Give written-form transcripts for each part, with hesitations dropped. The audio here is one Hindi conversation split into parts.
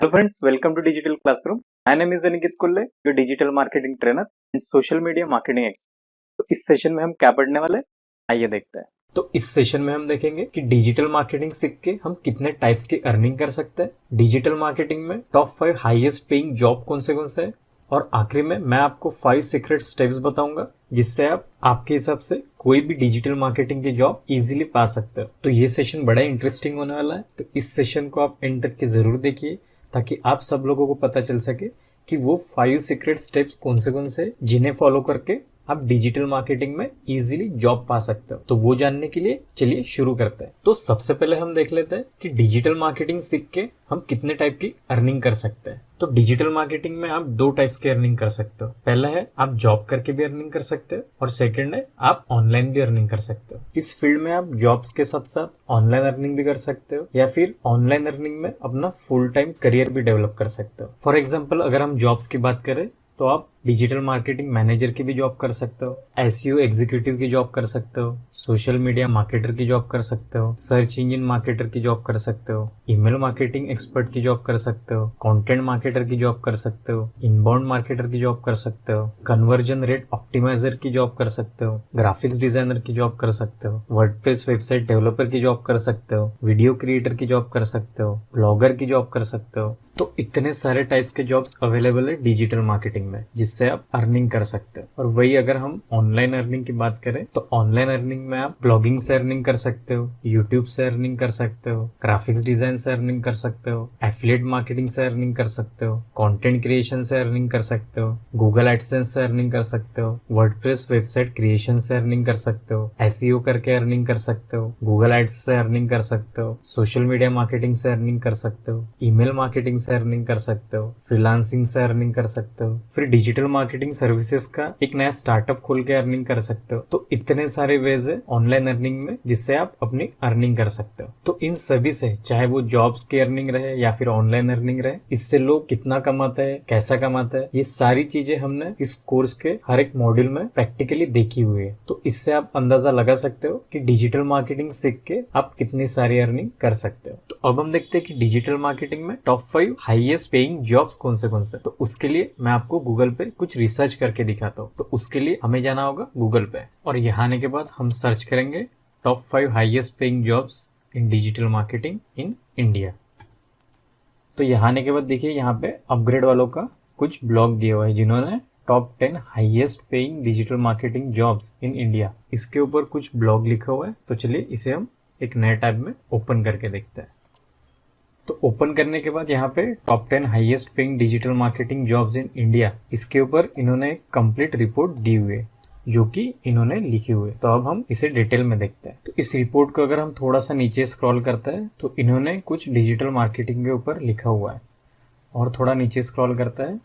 Hello friends, welcome to Digital Classroom. My name is Aniket Kulle, your digital marketing trainer and social media marketing expert. तो इस सेशन में हम क्या पढ़ने वाले हैं, आइए देखते हैं। तो इस सेशन में हम देखेंगे कि डिजिटल मार्केटिंग सीख के हम कितने टाइप्स की अर्निंग कर सकते हैं, डिजिटल मार्केटिंग में टॉप 5 हाईएस्ट पेइंग जॉब कौन से हैं, और आखिरी में मैं आपको 5 सीक्रेट स्टेप्स बताऊंगा जिससे आप आपके हिसाब से कोई भी डिजिटल मार्केटिंग की जॉब इजीली पा सकते हो। तो ये सेशन बड़ा इंटरेस्टिंग होने वाला है, तो इस सेशन को आप एंड तक के जरूर देखिए ताकि आप सब लोगों को पता चल सके कि वो 5 सीक्रेट स्टेप्स कौन से जिन्हें फॉलो करके आप डिजिटल मार्केटिंग में इजीली जॉब पा सकते हो। तो वो जानने के लिए चलिए शुरू करते हैं। तो सबसे पहले हम देख लेते हैं कि डिजिटल मार्केटिंग सीख के हम कितने टाइप की अर्निंग कर सकते हैं। तो डिजिटल मार्केटिंग में आप 2 टाइप्स की अर्निंग कर सकते हो। पहला है आप जॉब करके भी अर्निंग कर सकते हो और सेकंड है आप ऑनलाइन भी अर्निंग कर सकते हो। इस फील्ड में आप जॉब्स के साथ साथ ऑनलाइन अर्निंग भी कर सकते हो या फिर ऑनलाइन अर्निंग में अपना फुल टाइम करियर भी डेवलप कर सकते हो। फॉर एग्जाम्पल अगर हम जॉब्स की बात करें तो आप डिजिटल मार्केटिंग मैनेजर की भी जॉब कर सकते हो, एसईओ एग्जीक्यूटिव की जॉब कर सकते हो, सोशल मीडिया मार्केटर की जॉब कर सकते हो, सर्च इंजन मार्केटर की जॉब कर सकते हो, ईमेल मार्केटिंग एक्सपर्ट की जॉब कर सकते हो, कंटेंट मार्केटर की जॉब कर सकते हो, इनबाउंड मार्केटर की जॉब कर सकते हो, कन्वर्जन रेट ऑप्टिमाइजर की जॉब कर सकते हो, ग्राफिक्स डिजाइनर की जॉब कर सकते हो, वर्डप्रेस वेबसाइट डेवलपर की जॉब कर सकते हो, वीडियो क्रिएटर की जॉब कर सकते हो, ब्लॉगर की जॉब कर सकते हो। तो इतने सारे टाइप्स के जॉब्स अवेलेबल है डिजिटल मार्केटिंग में जिससे आप अर्निंग कर सकते हो। और वही अगर हम ऑनलाइन अर्निंग की बात करें तो ऑनलाइन अर्निंग में आप ब्लॉगिंग से अर्निंग कर सकते हो, यूट्यूब से अर्निंग कर सकते हो, ग्राफिक्स डिजाइन से अर्निंग कर सकते हो, एफिलिएट मार्केटिंग से अर्निंग कर सकते हो, कंटेंट क्रिएशन से अर्निंग कर सकते हो, गूगल एडसेंस से अर्निंग कर सकते हो, वर्डप्रेस वेबसाइट क्रिएशन से अर्निंग कर सकते हो, एसईओ करके अर्निंग कर सकते हो, गूगल एड्स से अर्निंग कर सकते हो, सोशल मीडिया मार्केटिंग से अर्निंग कर सकते हो, ईमेल मार्केटिंग से अर्निंग कर सकते हो, फ्रीलांसिंग से अर्निंग कर सकते हो, फिर डिजिटल मार्केटिंग सर्विसेज का एक नया स्टार्टअप खोल के अर्निंग कर सकते हो। तो इतने सारे वेज है ऑनलाइन अर्निंग में जिससे आप अपनी अर्निंग कर सकते हो। तो इन सभी से चाहे वो जॉब्स की अर्निंग रहे या फिर ऑनलाइन अर्निंग रहे, इससे लोग कितना कमाते हैं, कैसा कमाते हैं, ये सारी चीजें हमने इस कोर्स के हर एक मॉड्यूल में प्रैक्टिकली देखी हुई है। तो इससे आप अंदाजा लगा सकते हो कि डिजिटल मार्केटिंग सीख के आप कितनी सारी अर्निंग कर सकते हो। तो अब हम देखते हैं कि डिजिटल मार्केटिंग में टॉप 5 हाईएस्ट पेइंग जॉब्स कौन से। तो उसके लिए मैं आपको गूगल पे कुछ रिसर्च करके दिखाता हूँ। तो उसके लिए हमें जाना होगा गूगल पे और यहाँ आने के बाद हम सर्च करेंगे top 5 highest paying jobs in digital marketing in India. तो यहाँ आने के बाद देखिए यहाँ पे अपग्रेड वालों का कुछ ब्लॉग दिया हुआ है जिन्होंने top 10 highest paying digital marketing jobs in India, इसके ऊपर कुछ ब्लॉग लिखा हुआ है। तो चलिए इसे हम एक नए टैब में ओपन करके देखते हैं। तो ओपन करने के बाद यहाँ पे top 10 highest paying digital marketing jobs in India, इसके ऊपर इन्होंने एक कंप्लीट रिपोर्ट दी हुई है जो कि इन्होंने लिखी हुई है। तो अब हम इसे डिटेल में देखते हैं। तो इस रिपोर्ट को अगर हम थोड़ा सा नीचे स्क्रॉल करते हैं तो इन्होंने कुछ डिजिटल मार्केटिंग के ऊपर लिखा हुआ है और थोड़ा नीचे स्क्रॉल करता है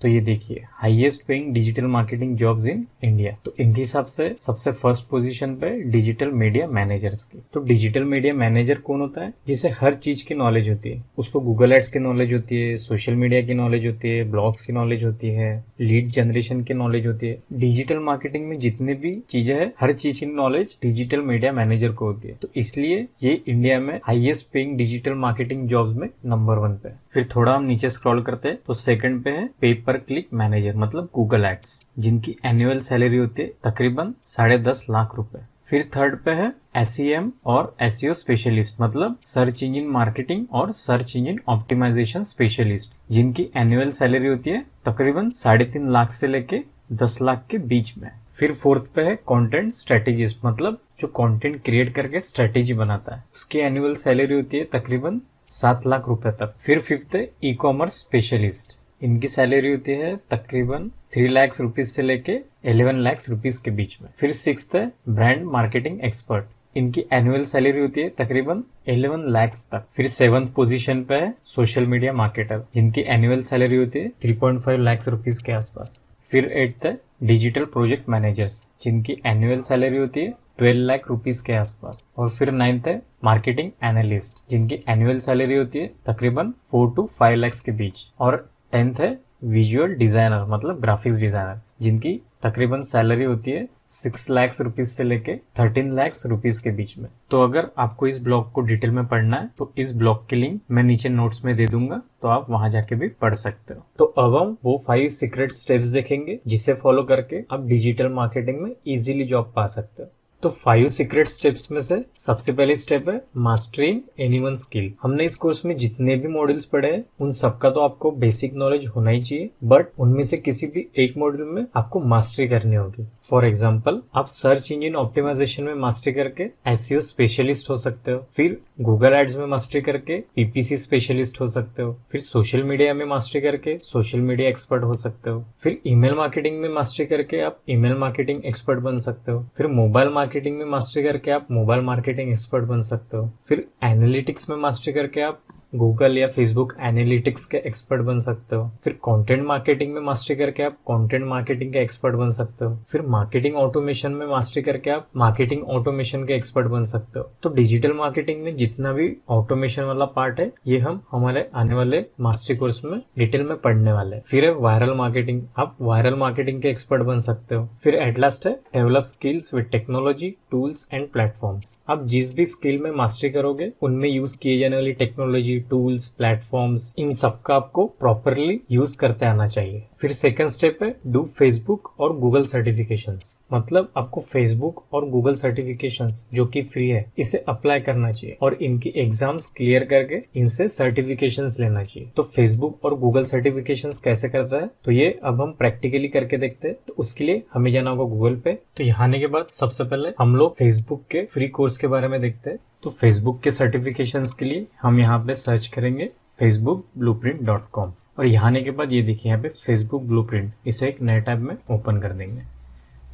तो ये देखिए highest paying digital marketing jobs in India. तो इनके हिसाब से सबसे फर्स्ट पोजीशन पे डिजिटल मीडिया मैनेजर्स की। तो डिजिटल मीडिया मैनेजर कौन होता है? जिसे हर चीज की नॉलेज होती है। उसको गूगल एड्स की नॉलेज होती है, सोशल मीडिया की नॉलेज होती है, ब्लॉग्स की नॉलेज होती है, लीड जनरेशन की नॉलेज होती है। डिजिटल मार्केटिंग में जितनी भी चीजें है हर चीज की नॉलेज डिजिटल मीडिया मैनेजर को होती है। तो इसलिए ये इंडिया में highest paying digital marketing jobs में नंबर 1 पे है। फिर थोड़ा हम नीचे स्क्रॉल करते हैं तो सेकंड पे है पे पर क्लिक मैनेजर मतलब गूगल एड्स, जिनकी एनुअल सैलरी होती है तकरीबन 10.5 लाख रुपए। फिर थर्ड पे है SEM और SEO स्पेशलिस्ट मतलब सर्च इंजन मार्केटिंग और सर्च इंजन ऑप्टिमाइजेशन स्पेशलिस्ट, जिनकी एनुअल सैलरी होती है तकरीबन 3.5 लाख से लेके 10 लाख के बीच में। फिर फोर्थ पे है कंटेंट स्ट्रेटेजिस्ट मतलब जो कंटेंट क्रिएट करके स्ट्रेटेजी बनाता है, उसकी एनुअल सैलरी होती है तकरीबन 7 लाख रुपए तक। फिर फिफ्थ है ई कॉमर्स स्पेशलिस्ट, इनकी सैलरी होती है तकरीबन 3 लाख रुपीज से लेके 11 लाख रुपीज के बीच में। फिर सिक्स्थ है ब्रांड मार्केटिंग एक्सपर्ट, इनकी एनुअल सैलरी होती है तकरीबन 11 लाख तक। फिर 7th पोजीशन पे है सोशल मीडिया मार्केटर, जिनकी एनुअल सैलरी होती है 3.5 लाख रुपीज के आसपास। फिर 8th है डिजिटल प्रोजेक्ट मैनेजर्स, जिनकी एनुअल सैलरी होती है 12 लाख रुपीज के आसपास। और फिर 9th है मार्केटिंग एनालिस्ट, जिनकी एनुअल सैलरी होती है तकरीबन 4 to 5 लाख के बीच। और 10th है विजुअल डिजाइनर मतलब ग्राफिक्स डिजाइनर, जिनकी तकरीबन सैलरी होती है 6 लाख रुपीज से लेके 13 लाख रुपीज के बीच में। तो अगर आपको इस ब्लॉग को डिटेल में पढ़ना है तो इस ब्लॉग की लिंक मैं नीचे नोट्स में दे दूंगा, तो आप वहां जाके भी पढ़ सकते हो। तो अब हम वो 5 सीक्रेट स्टेप्स देखेंगे जिसे फॉलो करके आप डिजिटल मार्केटिंग में इजीली जॉब पा सकते हो। तो 5 सीक्रेट स्टेप्स में से सबसे पहली स्टेप है मास्टरिंग एनीवन स्किल। हमने इस कोर्स में जितने भी मॉड्यूल्स पढ़े हैं उन सबका तो आपको बेसिक नॉलेज होना ही चाहिए, बट उनमें से किसी भी एक मॉड्यूल में आपको मास्टरी करनी होगी। फॉर एग्जाम्पल, आप सर्च इंजन ऑप्टिमाइजेशन में मास्टरी करके एसईओ स्पेशलिस्ट हो सकते हो, फिर गूगल एड्स में मास्टरी करके पीपीसी स्पेशलिस्ट हो सकते हो, फिर सोशल मीडिया में मास्टरी करके सोशल मीडिया एक्सपर्ट हो सकते हो, फिर ईमेल मार्केटिंग में मास्टरी करके आप ईमेल मार्केटिंग एक्सपर्ट बन सकते हो, फिर मोबाइल मार्केटिंग में मास्टरी करके आप मोबाइल मार्केटिंग एक्सपर्ट बन सकते हो, फिर एनालिटिक्स में मास्टरी करके आप गूगल या फेसबुक एनालिटिक्स के एक्सपर्ट बन सकते हो, फिर कंटेंट मार्केटिंग में मास्टरी करके आप कंटेंट मार्केटिंग के एक्सपर्ट बन सकते हो, फिर मार्केटिंग ऑटोमेशन में मास्टरी करके आप मार्केटिंग ऑटोमेशन के एक्सपर्ट बन सकते हो। तो डिजिटल मार्केटिंग में जितना भी ऑटोमेशन वाला पार्ट है ये हम हमारे आने वाले मास्टरी कोर्स में डिटेल में पढ़ने वाले हैं। फिर है वायरल मार्केटिंग, आप वायरल मार्केटिंग के एक्सपर्ट बन सकते हो। फिर एट लास्ट है develop skills with technology, tools and platforms. आप जिस भी स्किल में मास्टरी करोगे उनमें यूज किए जाने वाली टेक्नोलॉजी, टूल्स, प्लेटफॉर्म्स, इन सब का आपको प्रॉपरली यूज करते आना चाहिए। फिर सेकंड स्टेप है डू फेसबुक और गूगल सर्टिफिकेशंस। मतलब आपको फेसबुक और गूगल सर्टिफिकेशंस जो कि फ्री है इसे अप्लाई करना चाहिए और इनकी एग्जाम्स क्लियर करके इनसे सर्टिफिकेशंस लेना चाहिए। तो फेसबुक और गूगल सर्टिफिकेशंस कैसे करता है तो ये अब हम प्रैक्टिकली करके देखते हैं। तो उसके लिए हमें जाना होगा गूगल पे। तो यहाँ आने के बाद सबसे पहले हम लोग फेसबुक के फ्री कोर्स के बारे में देखते हैं। तो फेसबुक के सर्टिफिकेशंस के लिए हम यहाँ पे सर्च करेंगे facebookblueprint.com और यहाँ आने के बाद ये देखिए यहाँ पे फेसबुक ब्लूप्रिंट, इसे एक नए टैब में ओपन कर देंगे।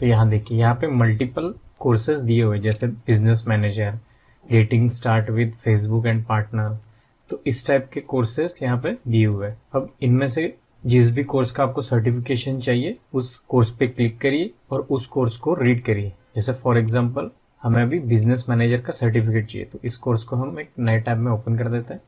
तो यहाँ देखिए यहाँ पे मल्टीपल कोर्सेज दिए हुए जैसे business manager, getting start with Facebook and partner. तो इस टाइप के कोर्सेज यहाँ पे दिए हुए हैं। अब इनमें से जिस भी कोर्स का आपको सर्टिफिकेशन चाहिए उस कोर्स पे क्लिक करिए और उस कोर्स को रीड करिए। जैसे फॉर एग्जाम्पल हमें अभी बिजनेस मैनेजर का सर्टिफिकेट चाहिए, तो इस कोर्स को हम एक नए टैब में ओपन कर देते हैं।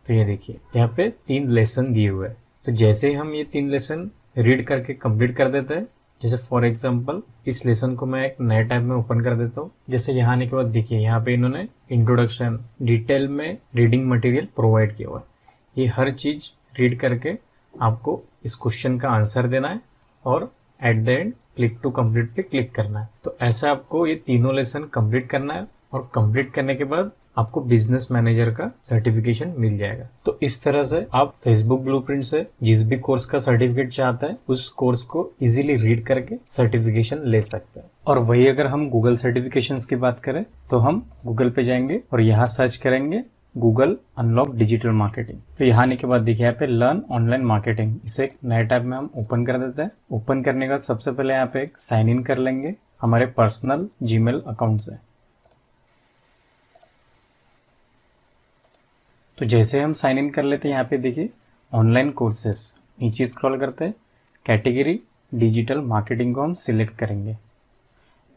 तो ये देखिए यहाँ पे 3 लेसन दिए हुए हैं। तो जैसे ही हम ये 3 लेसन रीड करके कंप्लीट कर देते हैं, जैसे फॉर एग्जांपल इस लेसन को मैं एक नए टैब में ओपन कर देता हूँ। जैसे यहाँ आने के बाद देखिए यहाँ पे इन्होंने इंट्रोडक्शन डिटेल में रीडिंग मटेरियल प्रोवाइड किया हुआ है। ये हर चीज रीड करके आपको इस क्वेश्चन का आंसर देना है और at the end click to complete पे क्लिक करना है। तो ऐसा आपको ये तीनों लेसन कंप्लीट करना है और कंप्लीट करने के बाद आपको बिजनेस मैनेजर का सर्टिफिकेशन मिल जाएगा। तो इस तरह से आप फेसबुक ब्लूप्रिंट से जिस भी कोर्स का सर्टिफिकेट चाहता है उस कोर्स को इजीली रीड करके सर्टिफिकेशन ले सकते हैं। और वही अगर हम गूगल सर्टिफिकेशंस की बात करें तो हम गूगल पे जाएंगे और यहाँ सर्च करेंगे गूगल अनलॉक डिजिटल मार्केटिंग। तो यहाँ आने के बाद देखिए यहाँ पे लर्न ऑनलाइन मार्केटिंग, इसे एक नए टैब में हम ओपन कर देते हैं। ओपन करने के बाद सबसे पहले यहाँ पे एक साइन इन कर लेंगे हमारे पर्सनल जीमेल अकाउंट से। तो जैसे हम साइन इन कर लेते हैं यहाँ पे देखिए ऑनलाइन कोर्सेस, नीचे स्क्रॉल करते हैं कैटेगरी डिजिटल मार्केटिंग को हम सिलेक्ट करेंगे।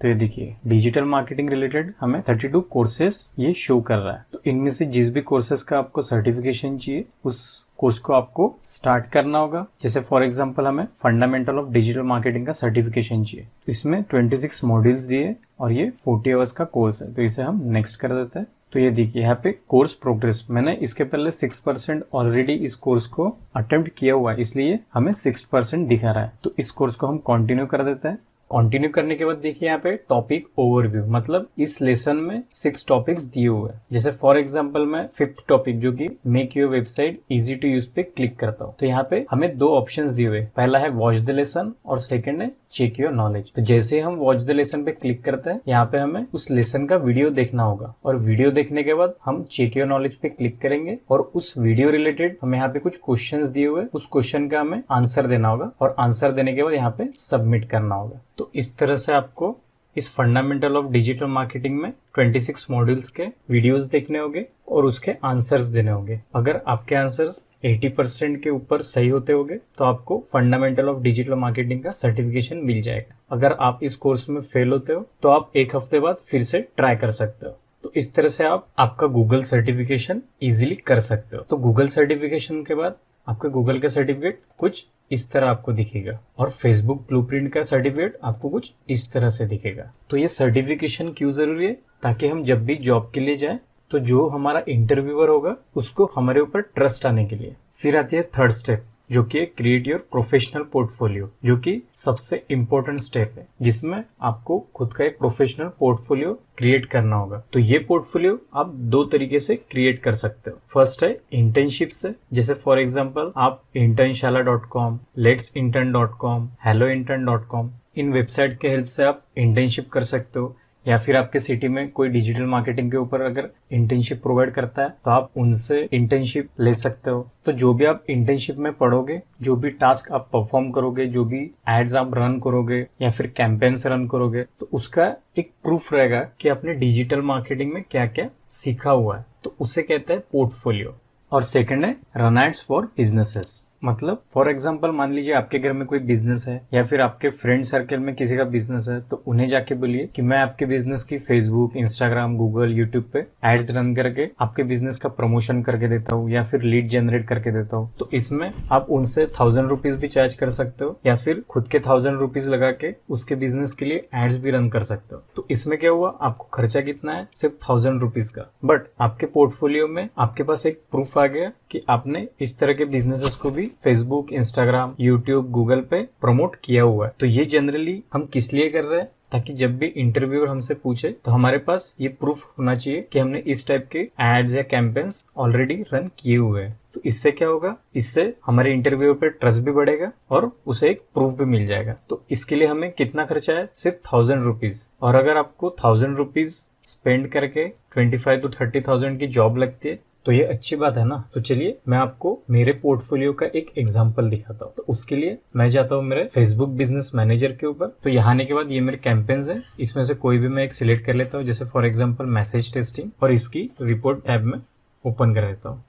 तो ये देखिए डिजिटल मार्केटिंग रिलेटेड हमें 32 कोर्सेस ये शो कर रहा है। तो इनमें से जिस भी कोर्सेस का आपको सर्टिफिकेशन चाहिए उस कोर्स को आपको स्टार्ट करना होगा। जैसे फॉर एग्जांपल हमें फंडामेंटल ऑफ डिजिटल मार्केटिंग का सर्टिफिकेशन चाहिए, तो इसमें 26 मॉड्यूल्स दिए और ये 40 आवर्स का कोर्स है। तो इसे हम नेक्स्ट कर देते हैं। तो ये देखिए यहाँ पे कोर्स प्रोग्रेस, मैंने इसके पहले 6% ऑलरेडी इस कोर्स को अटेम्प्ट किया हुआ है, इसलिए हमें 6% दिखा रहा है। तो इस कोर्स को हम कंटिन्यू कर देते हैं। कंटिन्यू करने के बाद देखिए यहाँ पे टॉपिक ओवरव्यू, मतलब इस लेसन में 6 टॉपिक्स दिए हुए हैं। जैसे फॉर एग्जांपल मैं 5th टॉपिक जो कि make your website easy to use पे क्लिक करता हूँ। तो यहाँ पे हमें 2 ऑप्शंस दिए हुए, पहला है वॉच द लेसन और सेकंड है चेक योर नॉलेज। तो जैसे हम वॉच द लेसन पे क्लिक करते हैं यहाँ पे हमें उस लेसन का वीडियो देखना होगा और वीडियो देखने के बाद हम चेक योर नॉलेज पे क्लिक करेंगे और उस वीडियो रिलेटेड हमें यहाँ पे कुछ क्वेश्चंस दिए हुए, उस क्वेश्चन का हमें आंसर देना होगा और आंसर देने के बाद यहाँ पे सबमिट करना होगा। तो इस तरह से आपको इस फंडामेंटल ऑफ डिजिटल मार्केटिंग में 26 मॉड्यूल्स के वीडियोस देखने होंगे और उसके आंसर्स देने होंगे। अगर आपके आंसर्स 80% के ऊपर सही होते होंगे तो आपको फंडामेंटल ऑफ डिजिटल मार्केटिंग का सर्टिफिकेशन मिल जाएगा। अगर आप इस कोर्स में फेल होते हो तो आप 1 हफ्ते बाद फिर से ट्राई कर सकते हो। तो इस तरह से आप आपका गूगल सर्टिफिकेशन इजीली कर सकते हो। तो गूगल सर्टिफिकेशन के बाद आपके गूगल का सर्टिफिकेट कुछ इस तरह आपको दिखेगा और फेसबुक ब्लूप्रिंट का सर्टिफिकेट आपको कुछ इस तरह से दिखेगा। तो ये सर्टिफिकेशन क्यों जरूरी है? ताकि हम जब भी जॉब के लिए जाए तो जो हमारा इंटरव्यूअर होगा उसको हमारे ऊपर ट्रस्ट आने के लिए। फिर आती है थर्ड स्टेप, जो कि क्रिएट योर प्रोफेशनल पोर्टफोलियो, जो कि सबसे इम्पोर्टेंट स्टेप है, जिसमें आपको खुद का एक प्रोफेशनल पोर्टफोलियो क्रिएट करना होगा। तो ये पोर्टफोलियो आप दो तरीके से क्रिएट कर सकते हो। फर्स्ट है इंटर्नशिप से, जैसे फॉर एग्जांपल आप internShala.com, letsintern.com, hellointern.com इन वेबसाइट के हेल्प से आप इंटर्नशिप कर सकते हो। या फिर आपके सिटी में कोई डिजिटल मार्केटिंग के ऊपर अगर इंटर्नशिप प्रोवाइड करता है तो आप उनसे इंटर्नशिप ले सकते हो। तो जो भी आप इंटर्नशिप में पढ़ोगे, जो भी टास्क आप परफॉर्म करोगे, जो भी एड्स आप रन करोगे या फिर कैंपेन्स रन करोगे, तो उसका एक प्रूफ रहेगा कि आपने डिजिटल मार्केटिंग में क्या क्या सीखा हुआ है। तो उसे कहते हैं पोर्टफोलियो। और सेकंड है रन एड्स फॉर बिजनेसेस। मतलब फॉर एग्जांपल मान लीजिए आपके घर में कोई बिजनेस है या फिर आपके फ्रेंड सर्कल में किसी का बिजनेस है, तो उन्हें जाके बोलिए कि मैं आपके बिजनेस की फेसबुक, इंस्टाग्राम, गूगल, यूट्यूब पे एड्स रन करके आपके बिजनेस का प्रमोशन करके देता हूँ या फिर लीड जनरेट करके देता हूँ। तो इसमें आप उनसे 1000 रुपीज भी चार्ज कर सकते हो या फिर खुद के 1000 रुपीज लगा के उसके बिजनेस के लिए एड्स भी रन कर सकते हो। तो इसमें क्या हुआ, आपको खर्चा कितना है, सिर्फ 1000 रुपीज का, बट आपके पोर्टफोलियो में आपके पास एक प्रूफ आ गया कि आपने इस तरह के बिजनेसेस को भी फेसबुक, इंस्टाग्राम, यूट्यूब, गूगल पे प्रमोट किया हुआ है। तो ये जनरली हम किस लिए कर रहे हैं, ताकि जब भी इंटरव्यूअर हमसे पूछे तो हमारे पास ये प्रूफ होना चाहिए कि हमने इस टाइप के एड्स या कैंपेन्स ऑलरेडी रन किए हुए हैं। तो इससे क्या होगा, इससे हमारे इंटरव्यू पे ट्रस्ट भी बढ़ेगा और उसे एक प्रूफ भी मिल जाएगा। तो इसके लिए हमें कितना खर्चा है, सिर्फ 1000 रुपीज। और अगर आपको 1000 रुपीज स्पेंड करके 25 to 30,000 की जॉब लगती है तो ये अच्छी बात है ना। तो चलिए मैं आपको मेरे पोर्टफोलियो का एक एग्जांपल दिखाता हूँ। तो उसके लिए मैं जाता हूँ मेरे फेसबुक बिजनेस मैनेजर के ऊपर। तो यहाँ आने के बाद ये मेरे कैंपेन्स है, इसमें से कोई भी मैं एक सिलेक्ट कर लेता हूँ, जैसे फॉर एग्जांपल मैसेज टेस्टिंग, और इसकी रिपोर्ट टैब में ओपन कर लेता हूँ।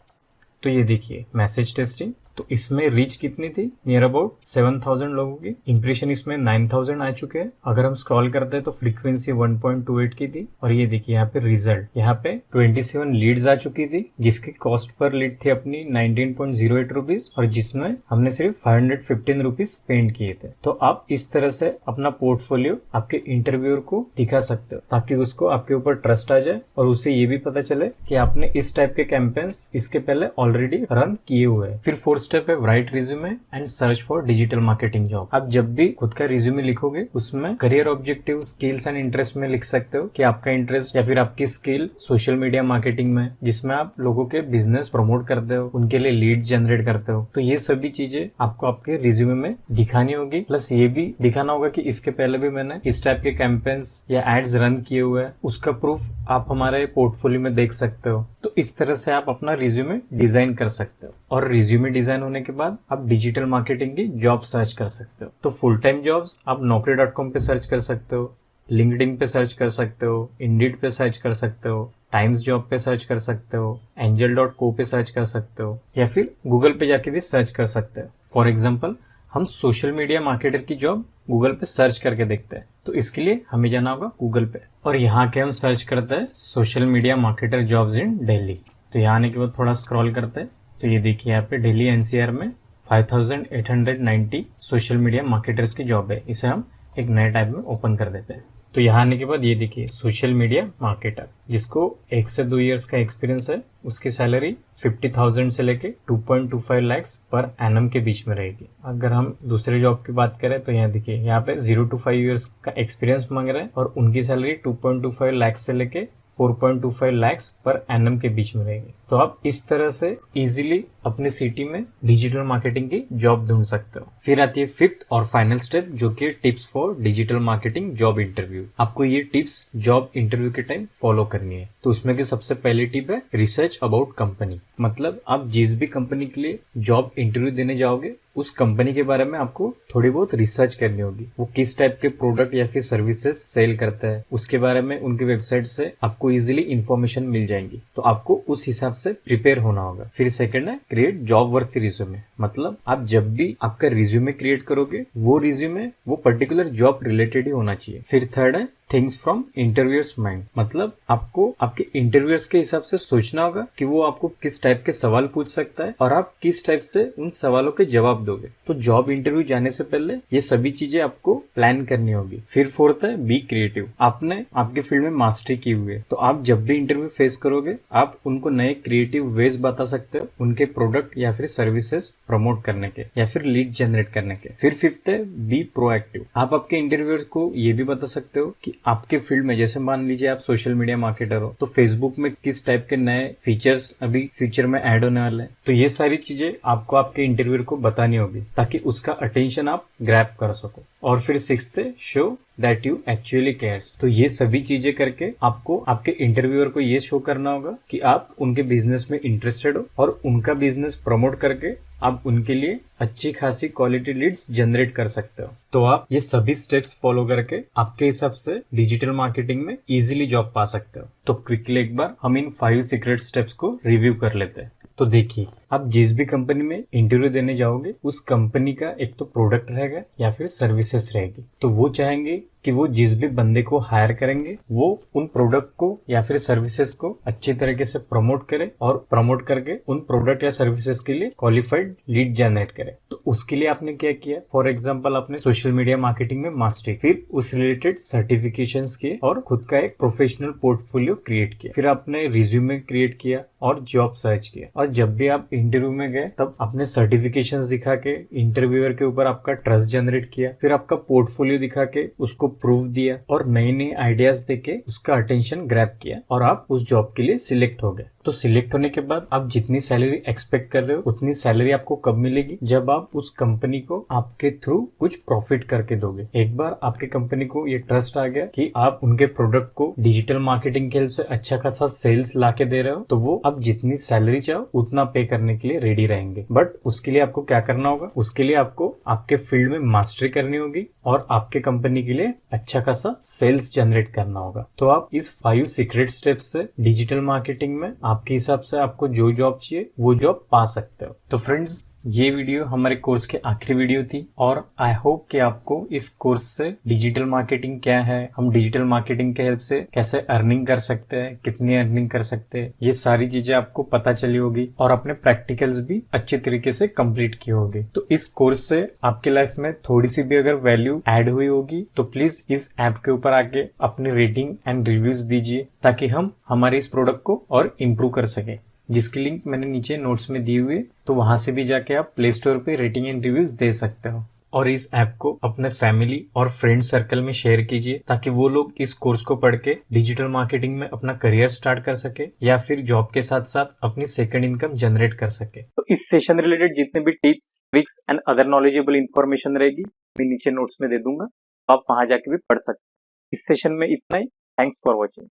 तो ये देखिए मैसेज टेस्टिंग, तो इसमें रीच कितनी थी, नियर अबाउट 7000 लोगों की। इंप्रेशन इसमें 9000 आ चुके हैं। अगर हम स्क्रॉल करते हैं तो फ्रीक्वेंसी 1.28 की थी। और ये देखिए यहाँ पे रिजल्ट, यहाँ पे 27 लीड्स आ चुकी थी, जिसकी कॉस्ट पर लीड थी अपनी 19.08 रुपीज, और जिसमें हमने सिर्फ 515 रुपीज स्पेंड किए थे। तो आप इस तरह से अपना पोर्टफोलियो आपके इंटरव्यूअर को दिखा सकते हो, ताकि उसको आपके ऊपर ट्रस्ट आ जाए और उसे ये भी पता चले कि आपने इस टाइप के कैंपेन्स इसके पहले ऑलरेडी रन किए हुए हैं। फिर फोर्थ स्टेप है right resume and search for digital marketing job. आप जब भी खुद का रिज्यूमे लिखोगे उसमें career objective, skills and interest में लिख सकते हो कि आपका इंटरेस्ट या फिर आपकी स्किल सोशल मीडिया मार्केटिंग में, जिसमें आप लोगों के बिजनेस प्रमोट करते हो, उनके लिए लीड जनरेट करते हो। तो ये सभी चीजें आपको आपके रिज्यूमे में दिखानी होगी। प्लस ये भी दिखाना होगा कि इसके पहले भी मैंने इस टाइप के कैंपेन्स या एड्स रन किए हुए हैं, उसका प्रूफ आप हमारे पोर्टफोलियो में देख सकते हो। तो इस तरह से आप अपना रिज्यूमे डिजाइन कर सकते हो। और रिज्यूमे डिजाइन होने के बाद आप डिजिटल मार्केटिंग की जॉब सर्च कर सकते हो। तो फुल टाइम जॉब्स आप naukri.com पे सर्च कर सकते हो, लिंक्डइन पे सर्च कर सकते हो, इंडीड पे सर्च कर सकते हो, टाइम्स जॉब पे सर्च कर सकते हो, angel.co पे सर्च कर सकते हो, या फिर गूगल पे जाके भी सर्च कर सकते हो। फॉर एग्जाम्पल हम सोशल मीडिया मार्केटर की जॉब गूगल पे सर्च करके देखते हैं। तो इसके लिए हमें जाना होगा गूगल पे, और यहाँ के हम सर्च करते हैं social media marketer jobs in Delhi. तो यहाँ आने के बाद थोड़ा स्क्रॉल करते हैं तो ये देखिए यहाँ पे दिल्ली एनसीआर में 5890 सोशल मीडिया मार्केटर्स की जॉब है। इसे हम एक नए टैब में ओपन कर देते हैं। तो यहाँ आने के बाद ये देखिए सोशल मीडिया मार्केटर, जिसको 1 से 2 इयर्स का एक्सपीरियंस है, उसकी सैलरी 50,000 से लेके 2.25 लाख पर एनम के बीच में रहेगी। अगर हम दूसरे जॉब की बात करें तो यहाँ देखिए यहाँ पे 0 to 5 इयर्स का एक्सपीरियंस मांग रहे हैं और उनकी सैलरी 2.25 लाख से लेके 4.25 लाख पर एनम के बीच में रहेगी। तो आप इस तरह से इजीली अपने सिटी में डिजिटल मार्केटिंग की जॉब ढूंढ सकते हो। फिर आती है फिफ्थ और फाइनल स्टेप, जो कि tips for digital marketing job interview. आपको ये टिप्स जॉब इंटरव्यू के टाइम फॉलो करनी है। तो उसमें की सबसे पहली टिप है रिसर्च अबाउट कंपनी। मतलब आप जिस भी कंपनी के लिए जॉब इंटरव्यू देने जाओगे उस कंपनी के बारे में आपको थोड़ी बहुत रिसर्च करनी होगी। वो किस टाइप के प्रोडक्ट या फिर सर्विसेज सेल करता है, उसके बारे में उनके वेबसाइट से आपको इजीली इंफॉर्मेशन मिल जाएंगी। तो आपको उस हिसाब से प्रिपेयर होना होगा। फिर सेकंड है क्रिएट जॉब वर्थी रिज्यूमे। मतलब आप जब भी आपका रिज्यूमे क्रिएट करोगे वो रिज्यूमे वो पर्टिकुलर जॉब रिलेटेड ही होना चाहिए। फिर थर्ड है थिंग्स फ्रॉम इंटरव्यूअर्स माइंड, मतलब आपको आपके इंटरव्यूअर्स के हिसाब से सोचना होगा कि वो आपको किस टाइप के सवाल पूछ सकता है और आप किस टाइप से उन सवालों के जवाब दोगे। तो जॉब इंटरव्यू जाने से पहले ये सभी चीजें आपको प्लान करनी होगी। फिर फोर्थ है बी क्रिएटिव। आपने आपके फील्ड में मास्टरी की हुई है, तो आप जब भी इंटरव्यू फेस करोगे आप उनको नए क्रिएटिव वेज बता सकते हो उनके प्रोडक्ट या फिर सर्विसेज प्रमोट करने के या फिर लीड जनरेट करने के। फिर फिफ्थ है बी प्रोएक्टिव। आप आपके इंटरव्यूअर को ये भी बता सकते हो कि आपके फील्ड में, जैसे मान लीजिए आप सोशल मीडिया मार्केटर हो, तो फेसबुक में किस टाइप के नए फीचर्स अभी फ्यूचर में ऐड होने वाले हैं। तो ये सारी चीजें आपको आपके इंटरव्यूअर को बतानी होगी ताकि उसका अटेंशन आप ग्रैब कर सको। और फिर सिक्स्थ है show that you actually cares. तो ये सभी चीजें करके आपको आपके इंटरव्यूअर को ये शो करना होगा कि आप उनके बिजनेस में इंटरेस्टेड हो और उनका बिजनेस प्रमोट करके आप उनके लिए अच्छी खासी क्वालिटी लीड्स जनरेट कर सकते हो। तो आप ये सभी स्टेप्स फॉलो करके आपके हिसाब से डिजिटल मार्केटिंग में इजीली जॉब पा सकते हो। तो क्विकली एक बार हम इन 5 सीक्रेट स्टेप्स को रिव्यू कर लेते हैं। तो देखिए, आप जिस भी कंपनी में इंटरव्यू देने जाओगे उस कंपनी का एक तो प्रोडक्ट रहेगा या फिर सर्विसेज रहेगी। तो वो चाहेंगे कि वो जिस भी बंदे को हायर करेंगे वो उन प्रोडक्ट को या फिर सर्विसेज को अच्छी तरीके से प्रमोट करे और प्रमोट करके उन प्रोडक्ट या सर्विसेज के लिए क्वालिफाइड लीड जनरेट करे। तो उसके लिए आपने क्या किया, फॉर एग्जांपल आपने सोशल मीडिया मार्केटिंग में मास्टरी, फिर उस रिलेटेड सर्टिफिकेशंस किए और खुद का एक प्रोफेशनल पोर्टफोलियो क्रिएट किया। फिर आपने रिज्यूमे क्रिएट किया और जॉब सर्च किया। और जब भी आप इंटरव्यू में गए तब अपने सर्टिफिकेशंस दिखा के इंटरव्यूअर के ऊपर आपका ट्रस्ट जनरेट किया। फिर आपका पोर्टफोलियो दिखा के उसको प्रूफ दिया और नई नई आइडियाज देके उसका अटेंशन ग्रैब किया और आप उस जॉब के लिए सिलेक्ट हो गए। तो सिलेक्ट होने के बाद आप जितनी सैलरी एक्सपेक्ट कर रहे हो उतनी सैलरी आपको कब मिलेगी, जब आप उस कंपनी को आपके थ्रू कुछ प्रॉफिट करके दोगे। एक बार आपके कंपनी को ये ट्रस्ट आ गया कि आप उनके प्रोडक्ट को डिजिटल मार्केटिंग की हेल्प से अच्छा खासा सेल्स लाके दे रहे हो, तो वो आप जितनी सैलरी चाहो उतना पे करने के लिए रेडी रहेंगे। बट उसके लिए आपको क्या करना होगा, उसके लिए आपको आपके फील्ड में मास्टरी करनी होगी और आपके कंपनी के लिए अच्छा खासा सेल्स जनरेट करना होगा। तो आप इस 5 सीक्रेट स्टेप्स से डिजिटल मार्केटिंग में आपके हिसाब से आपको जो जॉब चाहिए वो जॉब पा सकते हो। तो फ्रेंड्स, ये वीडियो हमारे कोर्स के आखिरी वीडियो थी और आई होप कि आपको इस कोर्स से डिजिटल मार्केटिंग क्या है, हम डिजिटल मार्केटिंग के हेल्प से कैसे अर्निंग कर सकते हैं, कितनी अर्निंग कर सकते हैं, ये सारी चीजें आपको पता चली होगी और अपने प्रैक्टिकल्स भी अच्छे तरीके से कंप्लीट किए होंगे। तो इस कोर्स से आपके लाइफ में थोड़ी सी भी अगर वैल्यू ऐड हुई होगी तो प्लीज इस ऐप के ऊपर आके अपनी रेटिंग एंड रिव्यूज दीजिए ताकि हम हमारे इस प्रोडक्ट को और इम्प्रूव कर सके, जिसकी लिंक मैंने नीचे नोट्स में दी हुई है। तो वहां से भी जाके आप प्ले स्टोर पे रेटिंग एंड रिव्यूज दे सकते हो और इस ऐप को अपने फैमिली और फ्रेंड सर्कल में शेयर कीजिए ताकि वो लोग इस कोर्स को पढ़ के डिजिटल मार्केटिंग में अपना करियर स्टार्ट कर सके या फिर जॉब के साथ साथ अपनी सेकंड इनकम जनरेट कर सके। तो इस सेशन रिलेटेड जितने भी tips, tricks and other knowledgeable information रहेगी मैं नीचे नोट्स में दे दूंगा, आप वहां जाके भी पढ़ सकते हैं। इस सेशन में इतना ही। Thanks for watching.